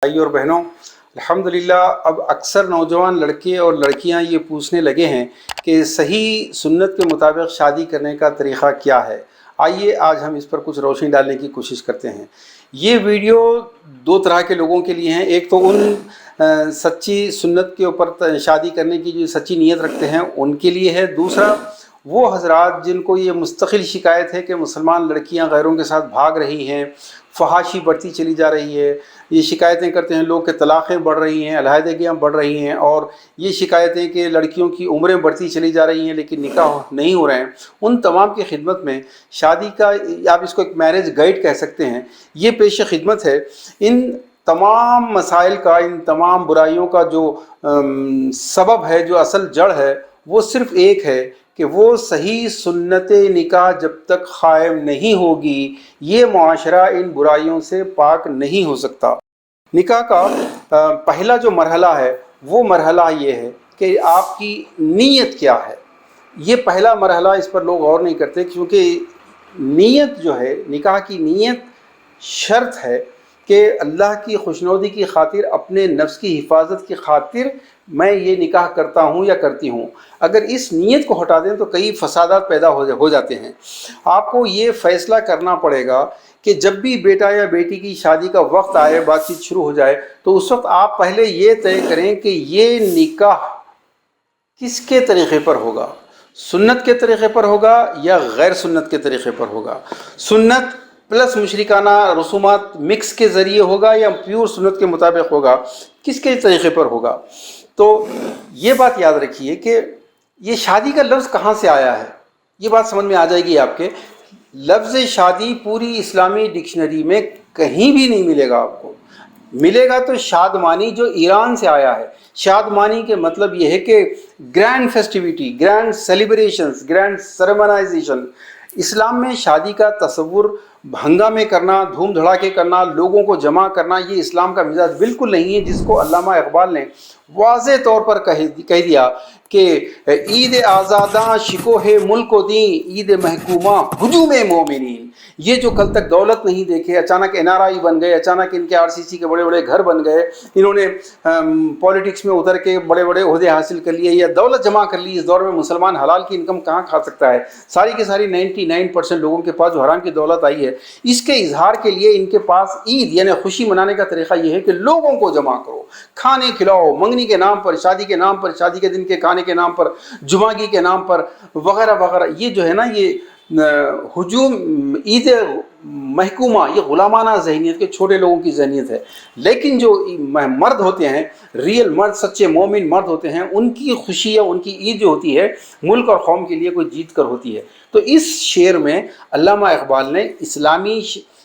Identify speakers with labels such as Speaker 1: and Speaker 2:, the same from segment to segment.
Speaker 1: भाई और बहनों, अल्हम्दुलिल्लाह अब अक्सर नौजवान लड़के और लड़कियां ये पूछने लगे हैं कि सही सुन्नत के मुताबिक शादी करने का तरीक़ा क्या है। आइए आज हम इस पर कुछ रोशनी डालने की कोशिश करते हैं। ये वीडियो दो तरह के लोगों के लिए हैं। एक तो उन सच्ची सुन्नत के ऊपर शादी करने की जो सच्ची नीयत रखते हैं उनके लिए है। दूसरा वो हजरात जिनको ये मुस्तकिल शिकायत है कि मुसलमान लड़कियां गैरों के साथ भाग रही हैं, फहाशी बढ़ती चली जा रही है, ये शिकायतें करते हैं लोग कि तलाक़ें बढ़ रही हैं, अलहदगियाँ बढ़ रही हैं, और ये शिकायतें कि लड़कियों की उम्रें बढ़ती चली जा रही हैं लेकिन निकाह नहीं हो रहे हैं। उन तमाम की खिदमत में शादी का, आप इसको एक मैरिज गाइड कह सकते हैं, ये पेश खिदमत है। इन तमाम मसाइल का, इन तमाम बुराइयों का जो सबब है, जो असल जड़ है, वो सिर्फ़ एक है कि वो सही सुन्नत निकाह जब तक क़ायम नहीं होगी, ये मुआशरा इन बुराइयों से पाक नहीं हो सकता। निकाह का पहला जो मरहला है वो मरहला ये है कि आपकी नीयत क्या है। ये पहला मरहला, इस पर लोग गौर नहीं करते, क्योंकि नीयत जो है, निकाह की नीयत शर्त है कि अल्लाह की खुशनौदी की खातिर, अपने नफ्स की हिफाजत की खातिर मैं ये निकाह करता हूँ या करती हूँ। अगर इस नीयत को हटा दें तो कई फसादात पैदा हो जाते हैं। आपको ये फ़ैसला करना पड़ेगा कि जब भी बेटा या बेटी की शादी का वक्त आए, बातचीत शुरू हो जाए, तो उस वक्त आप पहले ये तय करें कि ये निकाह किसके तरीक़े पर होगा, सुन्नत के तरीक़े पर होगा या गैर सुन्नत के तरीक़े पर होगा, सुन्नत प्लस मुशरिकाना रसूमात मिक्स के ज़रिए होगा या प्योर सुन्नत के मुताबिक होगा, किसके तरीक़े पर होगा। तो ये बात याद रखिए कि ये शादी का लफ्ज़ कहाँ से आया है, ये बात समझ में आ जाएगी आपके। लफ्ज़ शादी पूरी इस्लामी डिक्शनरी में कहीं भी नहीं मिलेगा। आपको मिलेगा तो शादमानी, जो ईरान से आया है। शादमानी के मतलब ये है कि grand festivity, grand celebrations, grand ceremonization. इस्लाम में शादी का तसव्वुर हंगामे करना, धूम धड़ाके करना, लोगों को जमा करना, ये इस्लाम का मिजाज बिल्कुल नहीं है, जिसको अल्लामा इकबाल ने वाज़े तौर पर कह दिया कि ईद आज़ादा शिकोहे मुल्को दी, ईद महकूमा हुजूम मोमिनीन। ये जो कल तक दौलत नहीं देखे, अचानक NRI बन गए, अचानक इनके RCC के बड़े बड़े घर बन गए, इन्होंने पॉलिटिक्स में उतर के बड़े बड़े ओहदे हासिल कर लिए या दौलत जमा कर ली। इस दौर में मुसलमान हलाल की इनकम कहाँ खा सकता है। सारी की सारी 99% लोगों के पास जो हराम की दौलत आई है, इसके इजहार के लिए इनके पास ईद यानी खुशी मनाने का तरीका यह है कि लोगों को जमा करो, खाने खिलाओ, मंगनी के नाम पर, शादी के नाम पर, शादी के दिन के खाने के नाम पर, जुमागी के नाम पर, वगैरह वगैरह। ये जो है ना, ये हुजूम ईद महकूमा, ये गुलामाना जहनीत के छोटे लोगों की जहनीत है। लेकिन जो मर्द होते हैं, रियल मर्द, सच्चे मोमिन मर्द होते हैं, उनकी खुशी या उनकी ईद जो होती है मुल्क और कौम के लिए कोई जीत कर होती है। तो इस शेर में अल्लामा इकबाल ने इस्लामी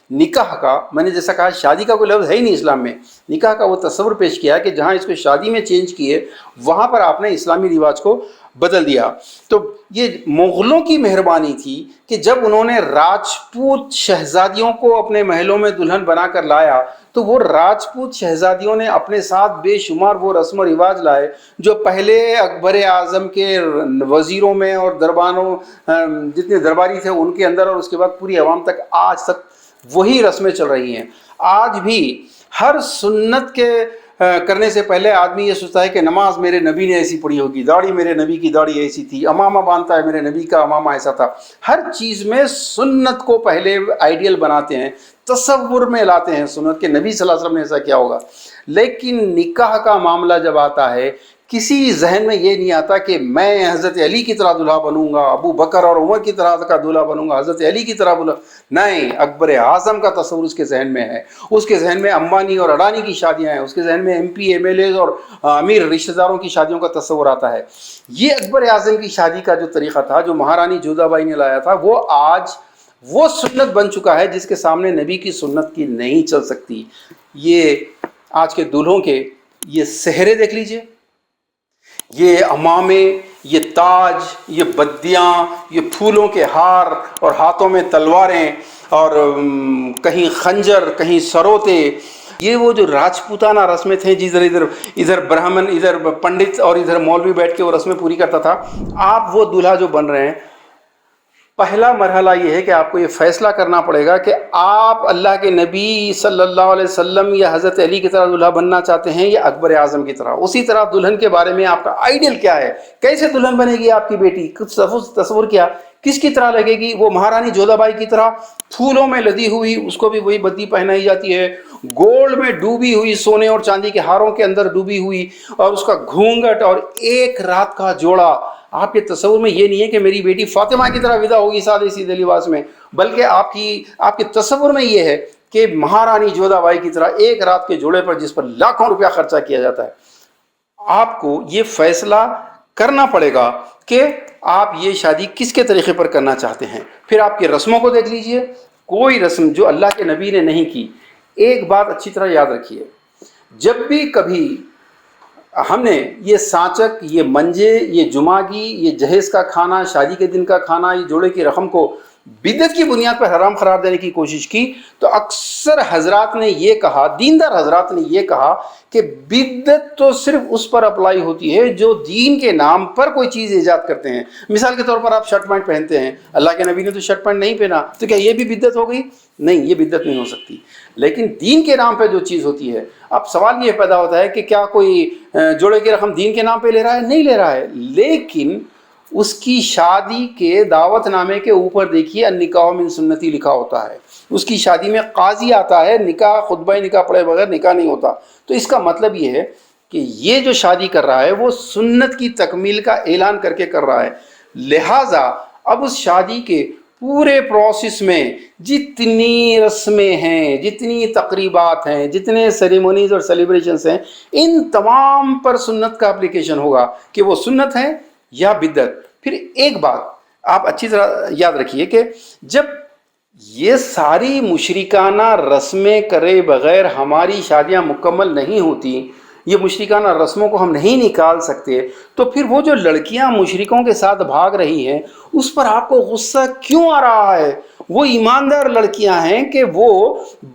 Speaker 1: निकाह का, मैंने जैसा कहा शादी का कोई लफ्ज़ है ही नहीं इस्लाम में, निकाह का वो तस्वर पेश किया कि जहाँ इसको शादी में चेंज किए, वहाँ पर आपने इस्लामी रिवाज को बदल दिया। तो ये मुग़लों की मेहरबानी थी कि जब उन्होंने राजपूत शहजादियों को अपने महलों में दुल्हन बनाकर लाया, तो वो राजपूत शहजादियों ने अपने साथ बेशुमार वो रस्म व रिवाज लाए जो पहले अकबर आज़म के वज़ीरों में और दरबारों, जितने दरबारी थे उनके अंदर, और उसके बाद पूरी आवाम तक आज तक वही रस्में चल रही हैं। आज भी हर सुन्नत के करने से पहले आदमी ये सोचता है कि नमाज मेरे नबी ने ऐसी पढ़ी होगी, दाढ़ी मेरे नबी की दाढ़ी ऐसी थी, अमामा बांधता है मेरे नबी का अमामा ऐसा था। हर चीज़ में सुन्नत को पहले आइडियल बनाते हैं, तसव्वुर में लाते हैं सुन्नत के, नबी सल्लल्लाहु अलैहि वसल्लम ने ऐसा किया होगा। लेकिन निकाह का मामला जब आता है, किसी जहन में ये नहीं आता कि मैं हज़रत अली की तरह दूल्हा बनूंगा, अबू बकर और उमर की तरह का दूल्हा बनूंगा, हज़रत अली की तरह दूल्हा। नहीं, अकबर आज़म का तस्वुर उसके जहन में है। उसके जहन में अंबानी और अडानी की शादियां हैं, उसके जहन में MP MLA और अमीर रिश्तेदारों की शादियों का तस्वुर आता है। ये अकबर आज़म की शादी का जो तरीक़ा था, जो महारानी जोधाबाई ने लाया था, वो आज वो सुन्नत बन चुका है जिसके सामने नबी की सुन्नत की नहीं चल सकती। ये आज के दूल्हों के ये सेहरे देख लीजिए, ये अमामे, ये ताज, ये बद्दियाँ, ये फूलों के हार और हाथों में तलवारें और कहीं खंजर, कहीं सरोते, ये वो जो राजपूताना रस्में थे, जिधर इधर ब्राह्मण, इधर पंडित और इधर मौलवी बैठ के वो रस्में पूरी करता था। आप वो दूल्हा जो बन रहे हैं, पहला मरहला ये है कि आपको ये फैसला करना पड़ेगा कि आप अल्लाह के नबी सल्लल्लाहु अलैहि वसल्लम या हज़रत अली की तरह दुल्हा बनना चाहते हैं या अकबर आज़म की तरह। उसी तरह दुल्हन के बारे में आपका आइडियल क्या है, कैसे दुल्हन बनेगी आपकी बेटी, कुछ तस्वुर किया, किसकी तरह लगेगी, वो महारानी जोधाबाई की तरह फूलों में लदी हुई, उसको भी वही बद्दी पहनाई जाती है, गोल्ड में डूबी हुई, सोने और चांदी के हारों के अंदर डूबी हुई, और उसका घूंघट और एक रात का जोड़ा। आपके तस्वुर में ये नहीं है कि मेरी बेटी फातिमा की तरह विदा होगी सादे सीधे लिबास में, बल्कि आपके तस्वुर में ये है कि महारानी जोधाबाई की तरह एक रात के जोड़े पर जिस पर लाखों रुपया खर्चा किया जाता है। आपको ये फैसला करना पड़ेगा कि आप ये शादी किसके तरीके पर करना चाहते हैं। फिर आपकी रस्मों को देख लीजिए, कोई रस्म जो अल्लाह के नबी ने नहीं की। एक बात अच्छी तरह याद रखिए, जब भी कभी हमने ये सांचक, ये मंजे, ये जुमागी, ये जहेज का खाना, शादी के दिन का खाना, ये जोड़े की रकम को बिदत की बुनियाद पर हराम करार देने की कोशिश की, तो अक्सर हजरात ने ये कहा, दीनदार हजरात ने ये कहा कि बिदत तो सिर्फ उस पर अप्लाई होती है जो दीन के नाम पर कोई चीज़ ईजाद करते हैं। मिसाल के तौर पर आप शर्ट पैंट पहनते हैं, अल्लाह के नबी ने तो शर्ट पैंट नहीं पहना, तो क्या ये भी बिदत हो गई? नहीं, ये बिदत नहीं हो सकती। लेकिन दीन के नाम पर जो चीज़ होती है, अब सवाल ये पैदा होता है कि क्या कोई जोड़े की रकम दीन के नाम पर ले रहा है? नहीं ले रहा है, लेकिन उसकी शादी के दावतनामे के ऊपर देखिए निकाह मिन सुन्नती लिखा होता है। उसकी शादी में काजी आता है, निकाह खुतबा निकाह पढ़े बगैर निकाह नहीं होता। तो इसका मतलब ये है कि ये जो शादी कर रहा है वो सुन्नत की तकमील का ऐलान करके कर रहा है। लिहाजा अब उस शादी के पूरे प्रोसेस में जितनी रस्में हैं, जितनी तकरीबात हैं, जितने सेरेमनीज और सेलिब्रेशंस हैं, इन तमाम पर सुन्नत का एप्लीकेशन होगा कि वो सुन्नत है या बिदत। फिर एक बात आप अच्छी तरह याद रखिए कि जब ये सारी मुशरिकाना रस्में करे बगैर हमारी शादियां मुकम्मल नहीं होती, ये मुशरिकाना रस्मों को हम नहीं निकाल सकते, तो फिर वो जो लड़कियां मुशरिकों के साथ भाग रही हैं उस पर आपको गुस्सा क्यों आ रहा है? वो ईमानदार लड़कियां हैं कि वो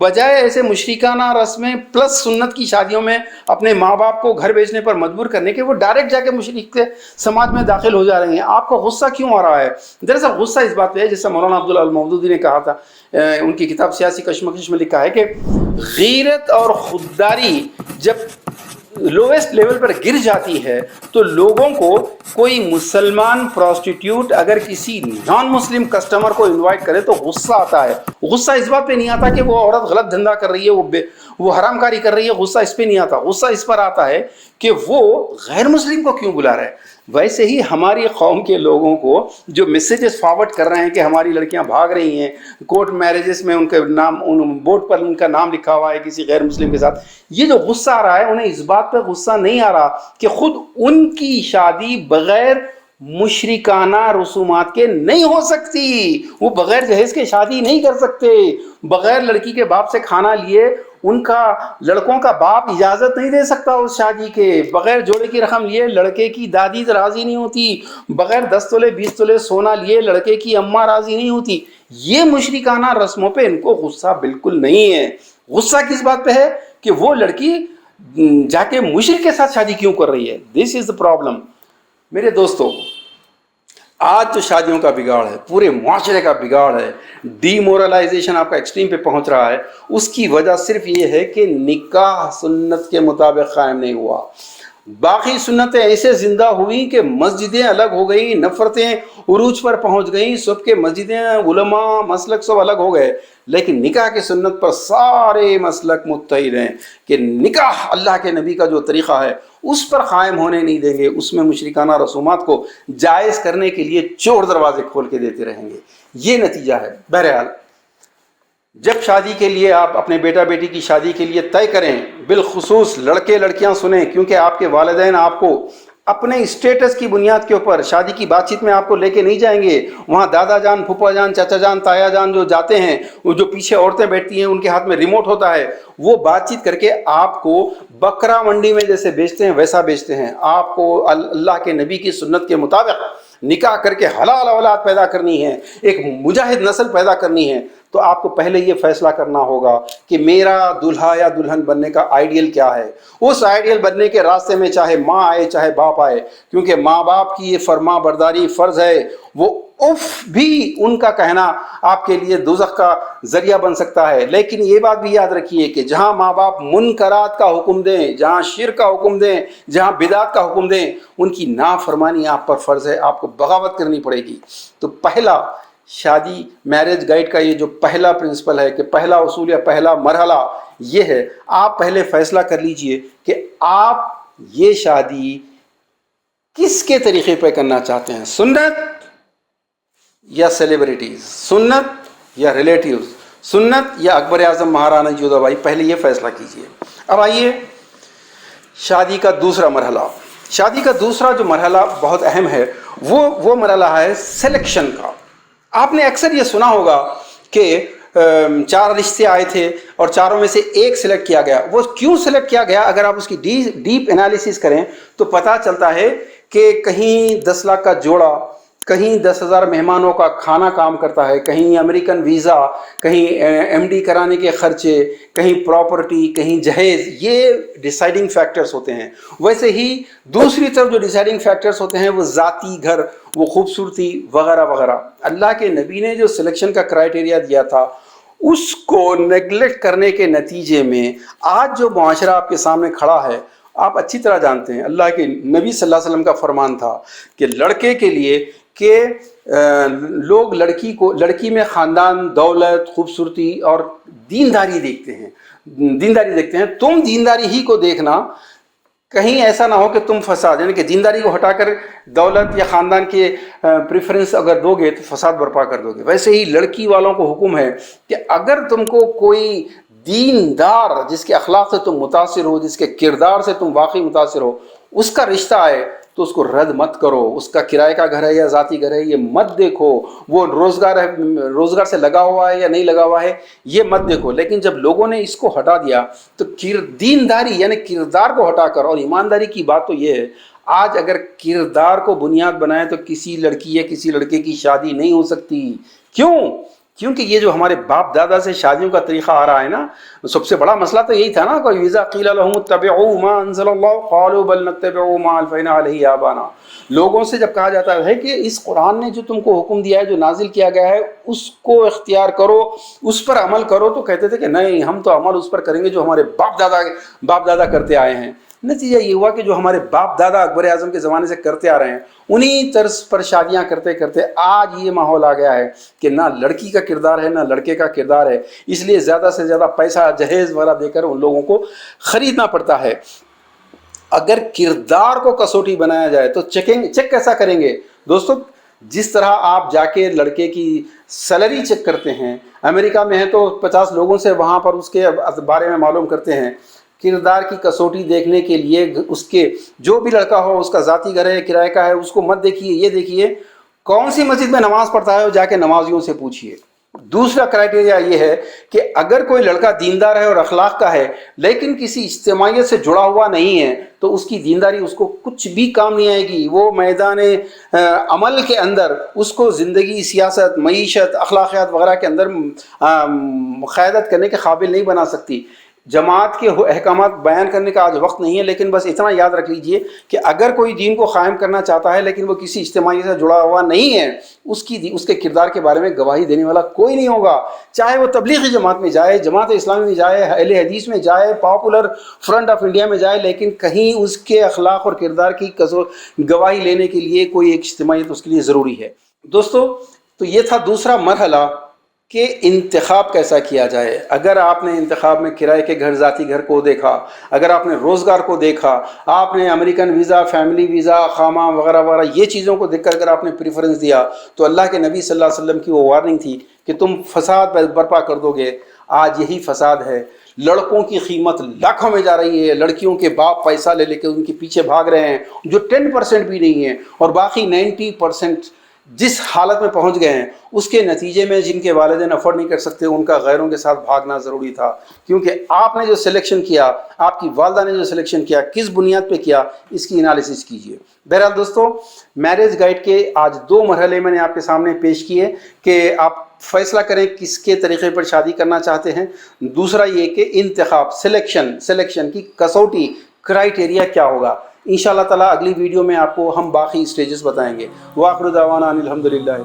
Speaker 1: बजाय ऐसे मुशरिकाना रस्में प्लस सुन्नत की शादियों में अपने माँ बाप को घर भेजने पर मजबूर करने के, वो डायरेक्ट जाके मुशरिक के समाज में दाखिल हो जा रही हैं। आपको गुस्सा क्यों आ रहा है? दरअसल गुस्सा इस बात पे है, जैसे मौलाना अब्दुल अल मौदूदी ने कहा था, उनकी किताब सियासी कशमकश में लिखा है कि गीरत और खुददारी जब लोवेस्ट लेवल पर गिर जाती है तो लोगों को कोई मुसलमान प्रोस्टिट्यूट अगर किसी नॉन मुस्लिम कस्टमर को इनवाइट करे तो गुस्सा आता है। गुस्सा इस बात पे नहीं आता कि वो औरत गलत धंधा कर रही है, वो हरामकारी कर रही है, गुस्सा इस पे नहीं आता। गुस्सा इस पर आता है कि वो गैर मुस्लिम को क्यों बुला रहा है। वैसे ही हमारी कौम के लोगों को जो मैसेजेस फॉरवर्ड कर रहे हैं कि हमारी लड़कियां भाग रही हैं, कोर्ट मैरिजेस में उनके नाम, उन बोर्ड पर उनका नाम लिखा हुआ है किसी गैर मुस्लिम के साथ, ये जो गुस्सा आ रहा है उन्हें इस बात पर गुस्सा नहीं आ रहा कि खुद उनकी शादी बगैर मुशरिकाना रसूमात के नहीं हो सकती। वो बगैर जहेज के शादी नहीं कर सकते, बगैर लड़की के बाप से खाना लिए उनका लड़कों का बाप इजाज़त नहीं दे सकता उस शादी के, बगैर जोड़े की रकम लिए लड़के की दादी राज़ी नहीं होती, बगैर 10 तोले 20 तोले सोना लिए लड़के की अम्मा राज़ी नहीं होती। ये मुशरिकाना रस्मों पे इनको गुस्सा बिल्कुल नहीं है। गुस्सा किस बात पे है कि वो लड़की जाके मुशरिक के साथ शादी क्यों कर रही है। This is the problem. मेरे दोस्तों, आज जो शादियों का बिगाड़ है, पूरे माशरे का बिगाड़ है, डीमोरलाइजेशन आपका एक्सट्रीम पे पहुंच रहा है, उसकी वजह सिर्फ ये है कि निकाह सुन्नत के मुताबिक कायम नहीं हुआ। बाकी सुन्नतें ऐसे जिंदा हुई कि मस्जिदें अलग हो गई, नफरतें उरूज पर पहुंच गई, सबके मस्जिदें, उलमा, मसलक सब अलग हो गए, लेकिन निकाह की सुन्नत पर सारे मसलक मुत्तहिद हैं कि निकाह अल्लाह के नबी का जो तरीक़ा है उस पर कायम होने नहीं देंगे। उसमें मुशरिकाना रसूमात को जायज़ करने के लिए चोर दरवाजे खोल के देते रहेंगे। ये नतीजा है। बहरहाल, जब शादी के लिए आप अपने बेटा बेटी की शादी के लिए तय करें, बिलखुसूस लड़के लड़कियां सुने, क्योंकि आपके वालिदैन आपको अपने स्टेटस की बुनियाद के ऊपर शादी की बातचीत में आपको लेके नहीं जाएंगे। वहाँ दादा जान, फूफा जान, चाचा जान, ताया जान जो जाते हैं, वो जो पीछे औरतें बैठती हैं उनके हाथ में रिमोट होता है, वो बातचीत करके आपको बकरा मंडी में जैसे बेचते हैं वैसा बेचते हैं। आपको अल्लाह के नबी की सुन्नत के मुताबिक निकाह करके हलाल औलाद पैदा करनी है, एक मुजाहिद नस्ल पैदा करनी है, तो आपको पहले ये फैसला करना होगा कि मेरा दूल्हा या दुल्हन बनने का आइडियल क्या है। उस आइडियल बनने के रास्ते में चाहे माँ आए चाहे बाप आए, क्योंकि माँ बाप की ये फर्मा बरदारी फ़र्ज़ है। वो उफ भी उनका कहना आपके लिए दोज़ख का ज़रिया बन सकता है। लेकिन ये बात भी याद रखिए कि जहाँ माँ बाप मुनकरात का हुक्म दें, जहाँ शिर्क का हुक्म दें, जहाँ बिदात का हुक्म दें, उनकी नाफरमानी आप पर फ़र्ज़ है, आपको बगावत करनी पड़ेगी। तो पहला शादी मैरिज गाइड का ये जो पहला प्रिंसिपल है कि पहला उसूल या पहला मरहला ये है, आप पहले फैसला कर लीजिए कि आप ये शादी किसके तरीके पे करना चाहते हैं, सुन्नत या सेलिब्रिटीज़, सुन्नत या रिलेटिव्स, सुन्नत या अकबर आज़म महाराणा जोधाबाई। पहले ये फैसला कीजिए। अब आइए शादी का दूसरा मरहला। शादी का दूसरा जो मरहला बहुत अहम है वो मरहला है सिलेक्शन का। आपने अक्सर ये सुना होगा कि 4 रिश्ते आए थे और चारों में से एक सिलेक्ट किया गया। वो क्यों सिलेक्ट किया गया, अगर आप उसकी डीप एनालिसिस करें तो पता चलता है कि कहीं 10 लाख का जोड़ा, कहीं 10,000 मेहमानों का खाना काम करता है, कहीं अमेरिकन वीज़ा, कहीं एमडी कराने के खर्चे, कहीं प्रॉपर्टी, कहीं जहेज़, ये डिसाइडिंग फैक्टर्स होते हैं। वैसे ही दूसरी तरफ जो डिसाइडिंग फैक्टर्स होते हैं वो ज़ाती घर, वो खूबसूरती वगैरह वगैरह। अल्लाह के नबी ने जो सिलेक्शन का क्राइटेरिया दिया था उसको नेगलेक्ट करने के नतीजे में आज जो मुआशरा आपके सामने खड़ा है, आप अच्छी तरह जानते हैं अल्लाह के नबी सल्लल्लाहु अलैहि वसल्लम का फरमान था कि लड़के के लिए कि लोग लड़की में ख़ानदान, दौलत, खूबसूरती और दीनदारी देखते हैं। तुम दीनदारी ही को देखना, कहीं ऐसा ना हो कि तुम फसाद, यानी कि दीनदारी को हटाकर दौलत या ख़ानदान के प्रेफरेंस अगर दोगे तो फसाद बर्पा कर दोगे। वैसे ही लड़की वालों को हुक्म है कि अगर तुमको कोई दीनदार, जिसके अखलाक से तुम मुतासिर हो, जिसके किरदार से तुम वाकई मुतासिर हो, उसका रिश्ता आए तो उसको रद्द मत करो। उसका किराए का घर है या ज़ाती घर है ये मत देखो, वो रोज़गार से लगा हुआ है या नहीं लगा हुआ है ये मत देखो। लेकिन जब लोगों ने इसको हटा दिया तो दीनदारी यानी किरदार को हटाकर, और ईमानदारी की बात तो ये है, आज अगर किरदार को बुनियाद बनाए तो किसी लड़की या किसी लड़के की शादी नहीं हो सकती। क्यों? क्योंकि ये जो हमारे बाप दादा से शादियों का तरीक़ा आ रहा है ना, सबसे बड़ा मसला तो यही था ना, कोई वीज़ा क़ील लहुम इत्तबिऊ मा अंज़लल्लाहु क़ालू बल नत्तबिऊ मा अलफ़ैना अलैहि आबाना। लोगों से जब कहा जाता है कि इस कुरान ने जो तुमको हुक्म दिया है, जो नाजिल किया गया है, उसको इख्तियार करो, उस पर अमल करो, तो कहते थे कि नहीं, हम तो अमल उस पर करेंगे जो हमारे बाप दादा करते आए हैं। नतीजा ये हुआ कि जो हमारे बाप दादा अकबर आज़म के ज़माने से करते आ रहे हैं, उन्हीं तर्ज पर शादियां करते करते आज ये माहौल आ गया है कि ना लड़की का किरदार है ना लड़के का किरदार है। इसलिए ज़्यादा से ज़्यादा पैसा जहेज़ वाला देकर उन लोगों को ख़रीदना पड़ता है। अगर किरदार को कसौटी बनाया जाए तो चेक कैसा करेंगे दोस्तों? जिस तरह आप जाके लड़के की सैलरी चेक करते हैं, अमेरिका में है तो 50 लोगों से वहाँ पर उसके बारे में मालूम करते हैं। किरदार की कसौटी देखने के लिए उसके जो भी लड़का हो, उसका ज़ाती घर है, किराए का है, उसको मत देखिए, ये देखिए कौन सी मस्जिद में नमाज़ पढ़ता है, वो जाके नमाजियों से पूछिए। दूसरा क्राइटेरिया ये है कि अगर कोई लड़का दीनदार है और अखलाक का है लेकिन किसी इज्तिमाइयत से जुड़ा हुआ नहीं है तो उसकी दीनदारी उसको कुछ भी काम नहीं आएगी। वो मैदान अमल के अंदर उसको ज़िंदगी, सियासत, मईशत, अखलाकियात वगैरह के अंदर क़यादत करने के काबिल नहीं बना सकती। जमात के अहकामात बयान करने का आज वक्त नहीं है, लेकिन बस इतना याद रख लीजिए कि अगर कोई दीन को क़ायम करना चाहता है लेकिन वो किसी इज्तिमाई से जुड़ा हुआ नहीं है, उसके किरदार के बारे में गवाही देने वाला कोई नहीं होगा। चाहे वो तबलीगी जमात में जाए, जमात इस्लामी में जाए, अहले हदीस में जाए, पॉपुलर फ्रंट ऑफ इंडिया में जाए, लेकिन कहीं उसके अखलाक और किरदार की गवाही लेने के लिए कोई एक इज्तिमाइयत उसके लिए ज़रूरी है। दोस्तों, तो ये था दूसरा मरहला कि इंतखाब कैसा किया जाए। अगर आपने इंतखाब में किराए के घर, ज़ाती घर को देखा, अगर आपने रोज़गार को देखा, आपने अमेरिकन वीज़ा, फैमिली वीज़ा, खामा वगैरह वगैरह ये चीज़ों को देखकर अगर आपने प्रेफरेंस दिया तो अल्लाह के नबी सल्लल्लाहु अलैहि वसल्लम की वो वार्निंग थी कि तुम फसाद बर्पा कर दोगे। आज यही फसाद है। लड़कों की कीमत लाखों में जा रही है, लड़कियों के बाप पैसा ले लेकर उनके पीछे भाग रहे हैं जो 10% भी नहीं है, और बाकी 90% जिस हालत में पहुंच गए हैं उसके नतीजे में जिनके वालिदैन अफोर्ड नहीं कर सकते उनका गैरों के साथ भागना ज़रूरी था। क्योंकि आपने जो सिलेक्शन किया, आपकी वालदा ने जो सिलेक्शन किया, किस बुनियाद पे किया, इसकी एनालिसिस कीजिए। बहरहाल दोस्तों, मैरिज गाइड के आज 2 मरहले मैंने आपके सामने पेश किए कि आप فیصلہ کریں کس کے طریقے پر شادی کرنا چاہتے ہیں. دوسرا یہ کہ انتخاب، سلیکشن کی کسوٹی کرائیٹیریا کیا ہوگا. انشاءاللہ تعالی اگلی ویڈیو میں آپ کو ہم باقی اسٹیجز بتائیں گے. وآخر دعوانا ان الحمدللہ.